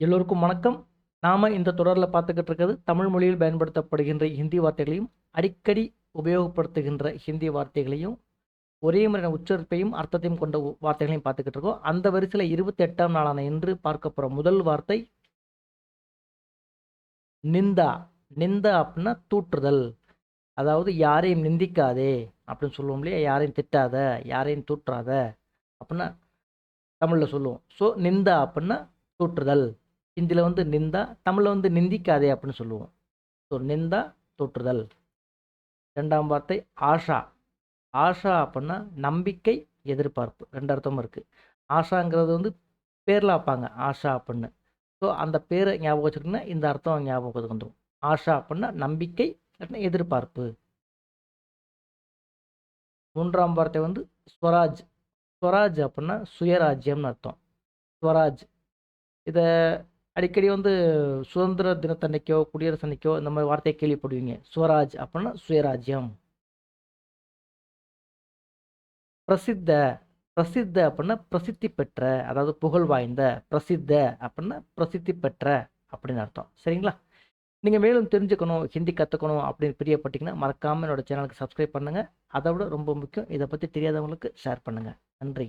எல்லோருக்கும் வணக்கம். நாம இந்த தொடர்ல பார்த்துக்கிட்டு இருக்கிறது தமிழ் மொழியில் பயன்படுத்தப்படுகின்ற ஹிந்தி வார்த்தைகளையும், அடிக்கடி உபயோகப்படுத்துகின்ற ஹிந்தி வார்த்தைகளையும், ஒரே மாதிரியான உச்சரிப்பையும், அர்த்தத்தையும் கொண்ட வார்த்தைகளையும் பார்த்துக்கிட்டு இருக்கோம். அந்த வரிசையில 28ஆம் நாளான இன்று பார்க்க போற முதல் வார்த்தை நிந்தா. நிந்தா அப்படின்னா தூற்றுதல். அதாவது யாரையும் நிந்திக்காதே அப்படின்னு சொல்லுவோம் இல்லையா? யாரையும் திட்டாத, யாரையும் தூற்றாத அப்படின்னா தமிழ்ல சொல்லுவோம். ஸோ நிந்தா அப்படின்னா தூற்றுதல். ஹிந்தியில வந்து நிந்தா, தமிழ்ல வந்து நிந்திக்காதே அப்படின்னு சொல்லுவோம். ஸோ நிந்தா தூற்றுதல். 2ஆம் வார்த்தை ஆஷா. ஆஷா அப்படின்னா நம்பிக்கை, எதிர்பார்ப்பு. 2 அர்த்தமும் இருக்கு. ஆஷாங்கிறது வந்து பேர்ல வைப்பாங்க ஆஷா அப்படின்னு. ஸோ அந்த பேரை ஞாபகம் வச்சுக்கிட்டீங்கன்னா இந்த அர்த்தம் ஞாபகத்துக்கு வந்துடும். ஆஷா அப்படின்னா நம்பிக்கை, இல்லாட்டினா எதிர்பார்ப்பு. 3ஆம் வார்த்தை வந்து ஸ்வராஜ். ஸ்வராஜ் அப்படின்னா சுயராஜ்யம்னு அர்த்தம். ஸ்வராஜ் இதை அடிக்கடி வந்து சுதந்திர தினத்தன்னைக்கோ, குடியரசு அன்னைக்கோ இந்த மாதிரி வார்த்தையை கேள்விப்படுவீங்க. ஸ்வராஜ் அப்படின்னா சுயராஜ்யம். பிரசித்த. பிரசித்த அப்படின்னா பிரசித்தி பெற்ற, அதாவது புகழ் வாய்ந்த. பிரசித்த அப்படின்னா பிரசித்தி பெற்ற அப்படின்னு அர்த்தம். சரிங்களா? நீங்கள் மேலும் தெரிஞ்சுக்கணும், ஹிந்தி கற்றுக்கணும் அப்படின்னு பிரியப்பட்டீங்கன்னா மறக்காமல் என்னோட சேனலுக்கு சப்ஸ்கிரைப் பண்ணுங்கள். அதை விட ரொம்ப முக்கியம், இதை பற்றி தெரியாதவங்களுக்கு ஷேர் பண்ணுங்கள். நன்றி.